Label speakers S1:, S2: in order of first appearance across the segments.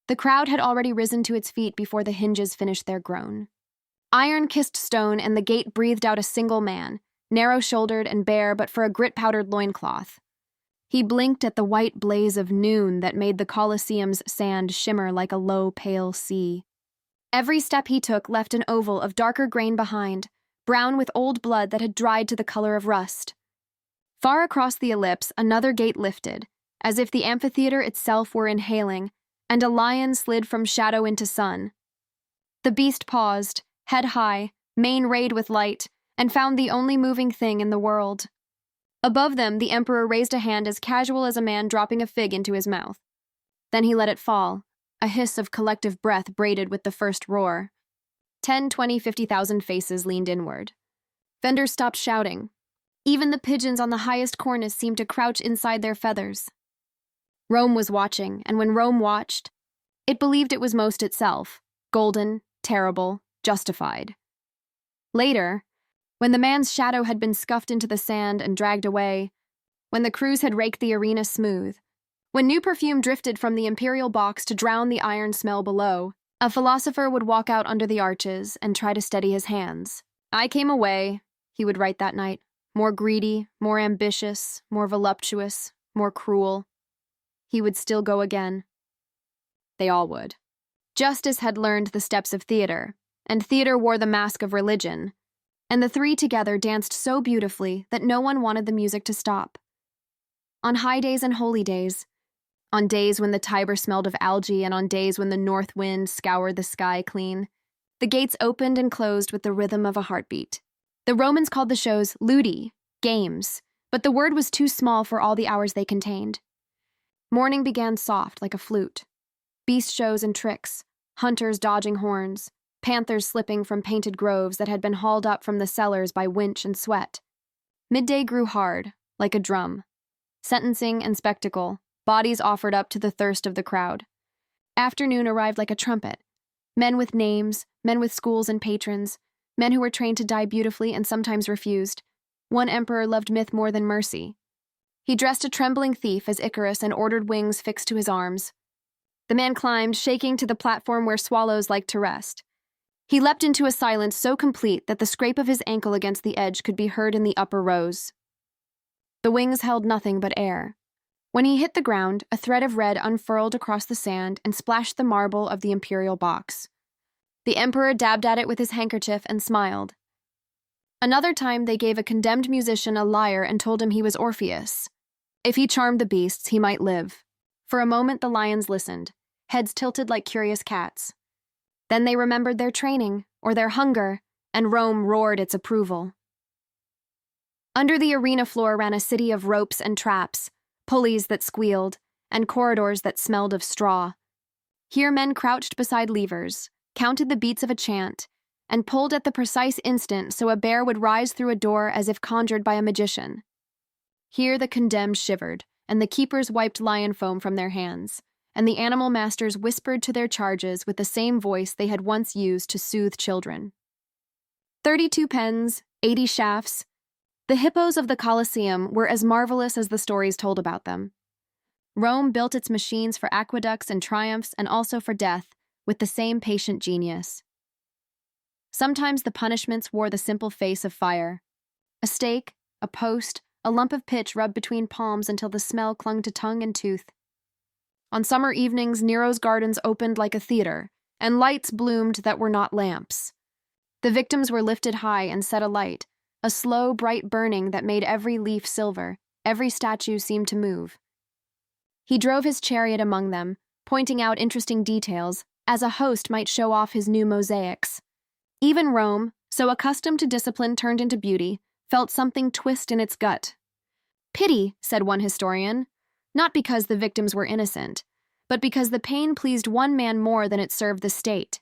S1: The crowd had already risen to its feet before the hinges finished their groan. Iron kissed stone, and the gate breathed out a single man, narrow-shouldered and bare but for a grit-powdered loincloth. He blinked at the white blaze of noon that made the Colosseum's sand shimmer like a low, pale sea. Every step he took left an oval of darker grain behind, brown with old blood that had dried to the color of rust. Far across the ellipse, another gate lifted, as if the amphitheater itself were inhaling, and a lion slid from shadow into sun. The beast paused, head high, mane rayed with light, and found the only moving thing in the world. Above them, the emperor raised a hand as casual as a man dropping a fig into his mouth. Then he let it fall, a hiss of collective breath braided with the first roar. 10, 20, 50,000 faces leaned inward. Vendors stopped shouting. Even the pigeons on the highest cornice seemed to crouch inside their feathers. Rome was watching, and when Rome watched, it believed it was most itself, golden, terrible, justified. Later, when the man's shadow had been scuffed into the sand and dragged away, when the crews had raked the arena smooth, when new perfume drifted from the imperial box to drown the iron smell below, a philosopher would walk out under the arches and try to steady his hands. "I came away," he would write that night, "more greedy, more ambitious, more voluptuous, more cruel." He would still go again. They all would. Justice had learned the steps of theater, and theater wore the mask of religion, and the three together danced so beautifully that no one wanted the music to stop. On high days and holy days, on days when the Tiber smelled of algae and on days when the north wind scoured the sky clean, the gates opened and closed with the rhythm of a heartbeat. The Romans called the shows ludi, games, but the word was too small for all the hours they contained. Morning began soft like a flute. Beast shows and tricks, hunters dodging horns, panthers slipping from painted groves that had been hauled up from the cellars by winch and sweat. Midday grew hard, like a drum. Sentencing and spectacle, bodies offered up to the thirst of the crowd. Afternoon arrived like a trumpet. Men with names, men with schools and patrons, men who were trained to die beautifully and sometimes refused. One emperor loved myth more than mercy. He dressed a trembling thief as Icarus and ordered wings fixed to his arms. The man climbed, shaking, to the platform where swallows liked to rest. He leapt into a silence so complete that the scrape of his ankle against the edge could be heard in the upper rows. The wings held nothing but air. When he hit the ground, a thread of red unfurled across the sand and splashed the marble of the imperial box. The emperor dabbed at it with his handkerchief and smiled. Another time they gave a condemned musician a lyre and told him he was Orpheus. If he charmed the beasts, he might live. For a moment the lions listened, heads tilted like curious cats. Then they remembered their training, or their hunger, and Rome roared its approval. Under the arena floor ran a city of ropes and traps, pulleys that squealed, and corridors that smelled of straw. Here men crouched beside levers, counted the beats of a chant, and pulled at the precise instant so a bear would rise through a door as if conjured by a magician. Here the condemned shivered, and the keepers wiped lion foam from their hands, and the animal masters whispered to their charges with the same voice they had once used to soothe children. 32 pens, 80 shafts. The hippos of the Colosseum were as marvelous as the stories told about them. Rome built its machines for aqueducts and triumphs and also for death, with the same patient genius. Sometimes the punishments wore the simple face of fire. A stake, a post, a lump of pitch rubbed between palms until the smell clung to tongue and tooth. On summer evenings, Nero's gardens opened like a theater, and lights bloomed that were not lamps. The victims were lifted high and set alight, a slow, bright burning that made every leaf silver, every statue seemed to move. He drove his chariot among them, pointing out interesting details, as a host might show off his new mosaics. Even Rome, so accustomed to discipline turned into beauty, felt something twist in its gut. Pity, said one historian, not because the victims were innocent, but because the pain pleased one man more than it served the state.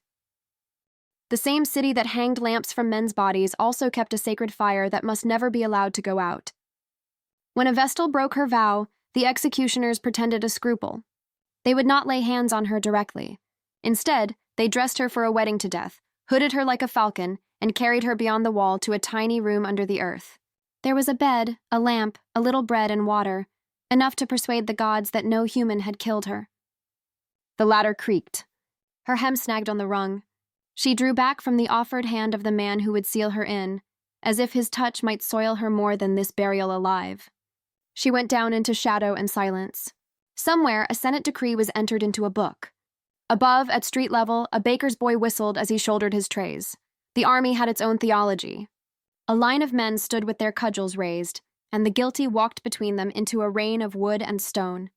S1: The same city that hanged lamps from men's bodies also kept a sacred fire that must never be allowed to go out. When a Vestal broke her vow, the executioners pretended a scruple. They would not lay hands on her directly. Instead, they dressed her for a wedding to death, hooded her like a falcon, and carried her beyond the wall to a tiny room under the earth. There was a bed, a lamp, a little bread and water, enough to persuade the gods that no human had killed her. The ladder creaked. Her hem snagged on the rung. She drew back from the offered hand of the man who would seal her in, as if his touch might soil her more than this burial alive. She went down into shadow and silence. Somewhere, a Senate decree was entered into a book. Above, at street level, a baker's boy whistled as he shouldered his trays. The army had its own theology. A line of men stood with their cudgels raised, and the guilty walked between them into a rain of wood and stone.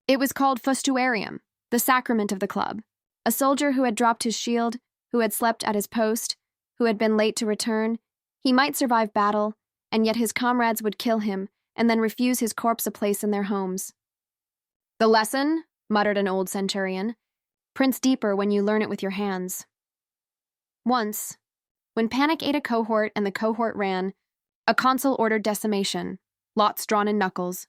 S1: It was called fustuarium, the sacrament of the club. A soldier who had dropped his shield, who had slept at his post, who had been late to return, he might survive battle, and yet his comrades would kill him and then refuse his corpse a place in their homes. "The lesson," muttered an old centurion, "prints deeper when you learn it with your hands." Once, when panic ate a cohort and the cohort ran, a consul ordered decimation, lots drawn in knuckles,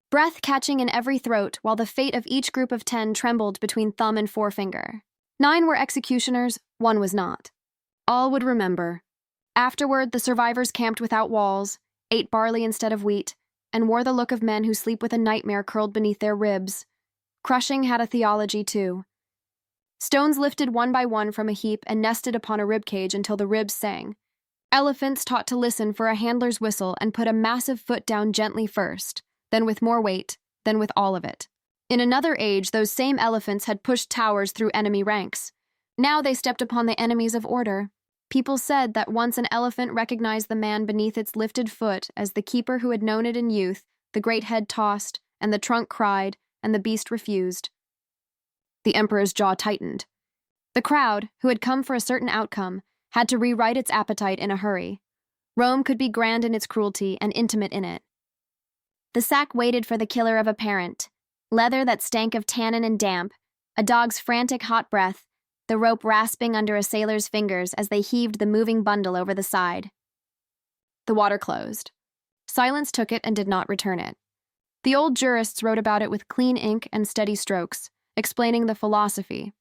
S1: breath catching in every throat while the fate of each group of 10 trembled between thumb and forefinger. 9 were executioners, 1 was not. All would remember. Afterward, the survivors camped without walls, ate barley instead of wheat, and wore the look of men who sleep with a nightmare curled beneath their ribs. Crushing had a theology, too. Stones lifted one by one from a heap and nested upon a ribcage until the ribs sang. Elephants taught to listen for a handler's whistle and put a massive foot down gently first, then with more weight, then with all of it. In another age, those same elephants had pushed towers through enemy ranks. Now they stepped upon the enemies of order. People said that once an elephant recognized the man beneath its lifted foot as the keeper who had known it in youth, the great head tossed, and the trunk cried, and the beast refused. The emperor's jaw tightened. The crowd, who had come for a certain outcome, had to rewrite its appetite in a hurry. Rome could be grand in its cruelty and intimate in it. The sack waited for the killer of a parent. Leather that stank of tannin and damp, a dog's frantic hot breath, the rope rasping under a sailor's fingers as they heaved the moving bundle over the side. The water closed. Silence took it and did not return it. The old jurists wrote about it with clean ink and steady strokes, explaining the philosophy.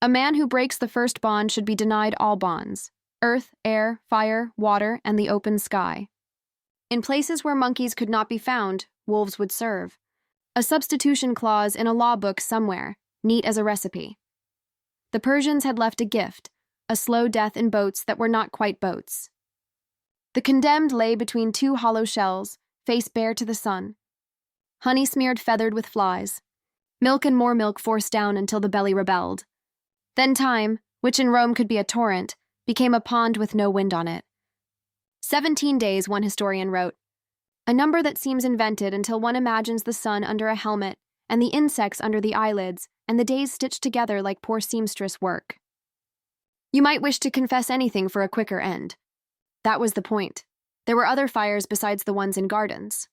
S1: A man who breaks the first bond should be denied all bonds: earth, air, fire, water, and the open sky. In places where monkeys could not be found, wolves would serve. A substitution clause in a law book somewhere, neat as a recipe. The Persians had left a gift, a slow death in boats that were not quite boats. The condemned lay between 2 hollow shells, face bare to the sun. Honey smeared feathered with flies. Milk and more milk forced down until the belly rebelled. Then time, which in Rome could be a torrent, became a pond with no wind on it. 17 days, one historian wrote. A number that seems invented until one imagines the sun under a helmet and the insects under the eyelids and the days stitched together like poor seamstress work. You might wish to confess anything for a quicker end. That was the point. There were other fires besides the ones in gardens.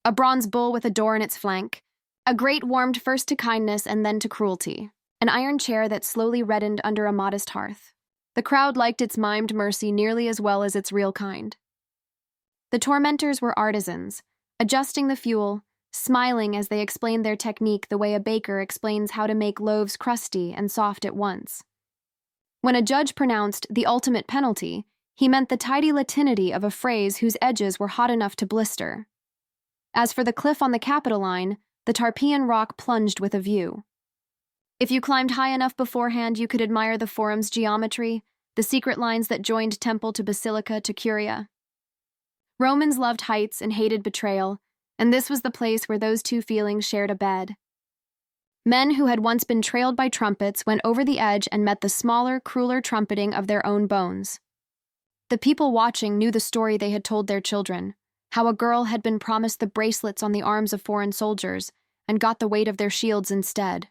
S1: A bronze bull with a door in its flank, a grate warmed first to kindness and then to cruelty, an iron chair that slowly reddened under a modest hearth. The crowd liked its mimed mercy nearly as well as its real kind. The tormentors were artisans, adjusting the fuel, smiling as they explained their technique the way a baker explains how to make loaves crusty and soft at once. When a judge pronounced the ultimate penalty, he meant the tidy Latinity of a phrase whose edges were hot enough to blister. As for the cliff on the Capitoline, the Tarpeian rock plunged with a view. If you climbed high enough beforehand, you could admire the forum's geometry, the secret lines that joined temple to basilica to curia. Romans loved heights and hated betrayal, and this was the place where those two feelings shared a bed. Men who had once been trailed by trumpets went over the edge and met the smaller, crueler trumpeting of their own bones. The people watching knew the story they had told their children, how a girl had been promised the bracelets on the arms of foreign soldiers and got the weight of their shields instead.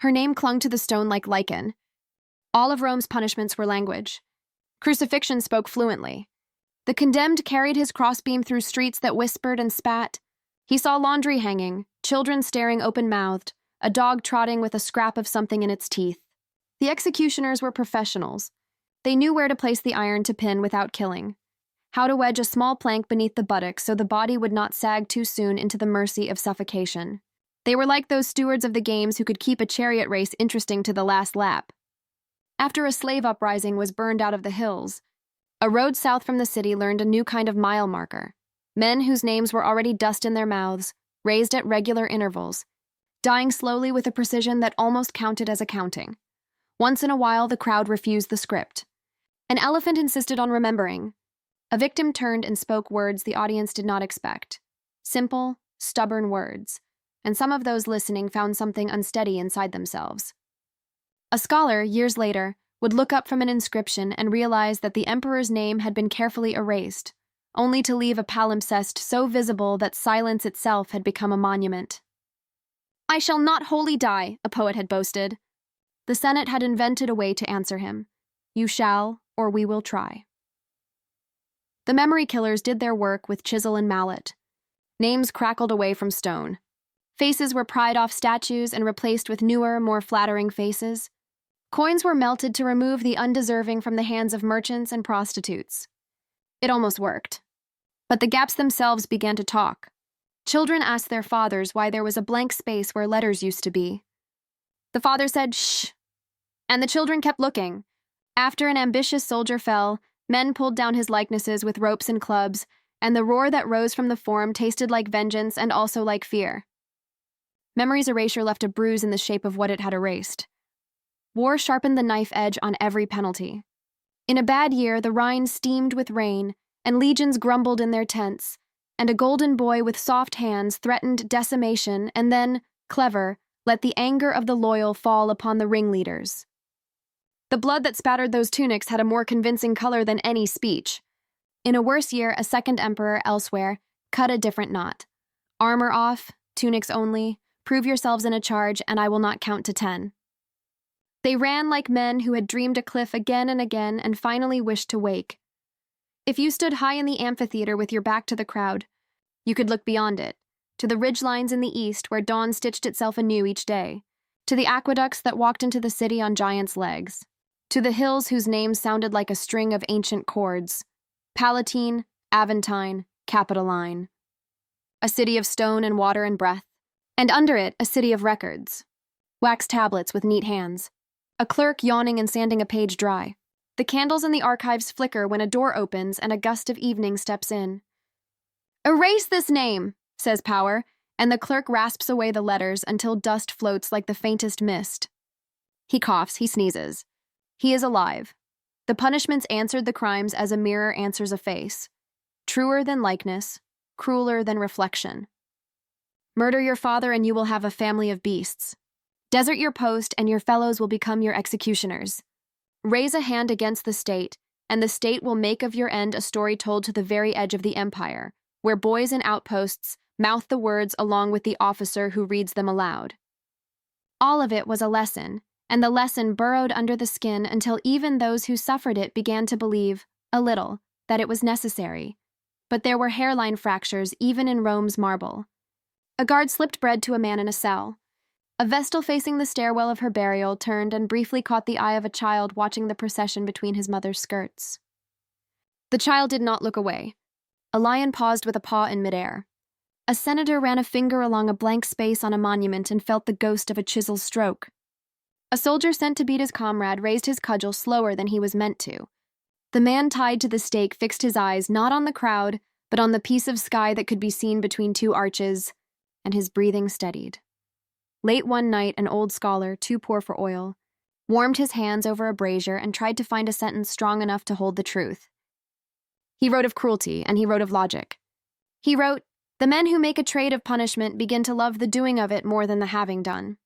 S1: Her name clung to the stone like lichen. All of Rome's punishments were language. Crucifixion spoke fluently. The condemned carried his crossbeam through streets that whispered and spat. He saw laundry hanging, children staring open-mouthed, a dog trotting with a scrap of something in its teeth. The executioners were professionals. They knew where to place the iron to pin without killing, how to wedge a small plank beneath the buttocks so the body would not sag too soon into the mercy of suffocation. They were like those stewards of the games who could keep a chariot race interesting to the last lap. After a slave uprising was burned out of the hills, a road south from the city learned a new kind of mile marker. Men whose names were already dust in their mouths, raised at regular intervals. dying slowly with a precision that almost counted as a counting. Once in a while, the crowd refused the script. An elephant insisted on remembering. A victim turned and spoke words the audience did not expect. Simple, stubborn words. And some of those listening found something unsteady inside themselves. A scholar, years later, would look up from an inscription and realize that the emperor's name had been carefully erased, only to leave a palimpsest so visible that silence itself had become a monument. "I shall not wholly die," a poet had boasted. The Senate had invented a way to answer him. "You shall, or we will try." The memory killers did their work with chisel and mallet. Names crackled away from stone. Faces were pried off statues and replaced with newer, more flattering faces. Coins were melted to remove the undeserving from the hands of merchants and prostitutes. It almost worked. But the gaps themselves began to talk. Children asked their fathers why there was a blank space where letters used to be. The father said, "Shh," and the children kept looking. After an ambitious soldier fell, men pulled down his likenesses with ropes and clubs, and the roar that rose from the form tasted like vengeance and also like fear. Memory's erasure left a bruise in the shape of what it had erased. War sharpened the knife edge on every penalty. In a bad year, the Rhine steamed with rain, and legions grumbled in their tents, and a golden boy with soft hands threatened decimation and then, clever, let the anger of the loyal fall upon the ringleaders. The blood that spattered those tunics had a more convincing color than any speech. In a worse year, a second emperor elsewhere cut a different knot. Armor off, tunics only, prove yourselves in a charge, and I will not count to 10. They ran like men who had dreamed a cliff again and again and finally wished to wake. If you stood high in the amphitheater with your back to the crowd, you could look beyond it, to the ridgelines in the east where dawn stitched itself anew each day, to the aqueducts that walked into the city on giants' legs, to the hills whose names sounded like a string of ancient chords: Palatine, Aventine, Capitoline. A city of stone and water and breath, and under it a city of records. Wax tablets with neat hands. A clerk yawning and sanding a page dry. The candles in the archives flicker when a door opens and a gust of evening steps in. "Erase this name," says Power, and the clerk rasps away the letters until dust floats like the faintest mist. He coughs, he sneezes. He is alive. The punishments answered the crimes as a mirror answers a face. Truer than likeness, crueler than reflection. Murder your father and you will have a family of beasts. Desert your post and your fellows will become your executioners. Raise a hand against the state, and the state will make of your end a story told to the very edge of the empire, where boys in outposts mouth the words along with the officer who reads them aloud. All of it was a lesson, and the lesson burrowed under the skin until even those who suffered it began to believe, a little, that it was necessary. But there were hairline fractures even in Rome's marble. A guard slipped bread to a man in a cell. A Vestal facing the stairwell of her burial turned and briefly caught the eye of a child watching the procession between his mother's skirts. The child did not look away. A lion paused with a paw in midair. A senator ran a finger along a blank space on a monument and felt the ghost of a chiseled stroke. A soldier sent to beat his comrade raised his cudgel slower than he was meant to. The man tied to the stake fixed his eyes not on the crowd, but on the piece of sky that could be seen between two arches, and his breathing steadied. Late one night, an old scholar, too poor for oil, warmed his hands over a brazier and tried to find a sentence strong enough to hold the truth. He wrote of cruelty, and he wrote of logic. He wrote, "The men who make a trade of punishment begin to love the doing of it more than the having done."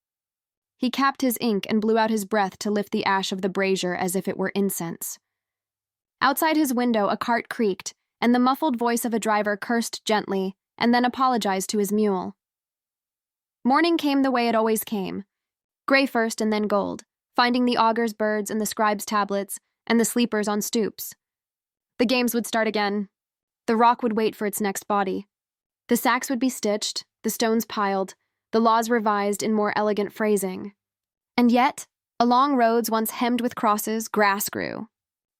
S1: He capped his ink and blew out his breath to lift the ash of the brazier as if it were incense. Outside his window, a cart creaked, and the muffled voice of a driver cursed gently and then apologized to his mule. Morning came the way it always came, gray first and then gold, finding the augur's birds and the scribe's tablets and the sleepers on stoops. The games would start again. The rock would wait for its next body. The sacks would be stitched, the stones piled, the laws revised in more elegant phrasing. And yet, along roads once hemmed with crosses, grass grew.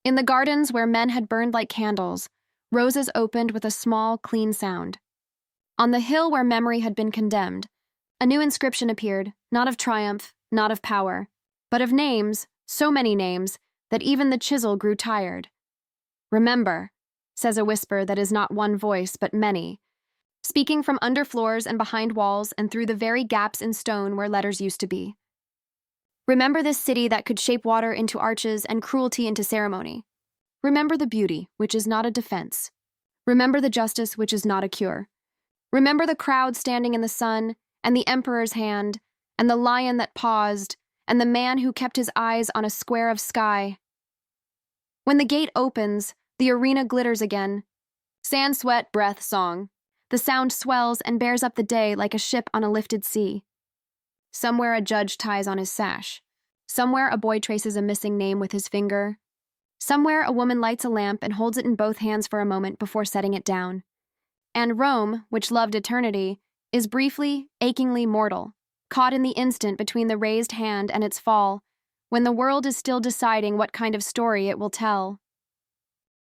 S1: In the gardens where men had burned like candles, roses opened with a small, clean sound. On the hill where memory had been condemned, a new inscription appeared, not of triumph, not of power, but of names, so many names, that even the chisel grew tired. "Remember," says a whisper that is not one voice but many, speaking from under floors and behind walls and through the very gaps in stone where letters used to be. Remember this city that could shape water into arches and cruelty into ceremony. Remember the beauty, which is not a defense. Remember the justice, which is not a cure. Remember the crowd standing in the sun, and the emperor's hand, and the lion that paused, and the man who kept his eyes on a square of sky. When the gate opens, the arena glitters again. Sand, sweat, breath, song. The sound swells and bears up the day like a ship on a lifted sea. Somewhere a judge ties on his sash. Somewhere a boy traces a missing name with his finger. Somewhere a woman lights a lamp and holds it in both hands for a moment before setting it down. And Rome, which loved eternity, is briefly, achingly mortal, caught in the instant between the raised hand and its fall, when the world is still deciding what kind of story it will tell.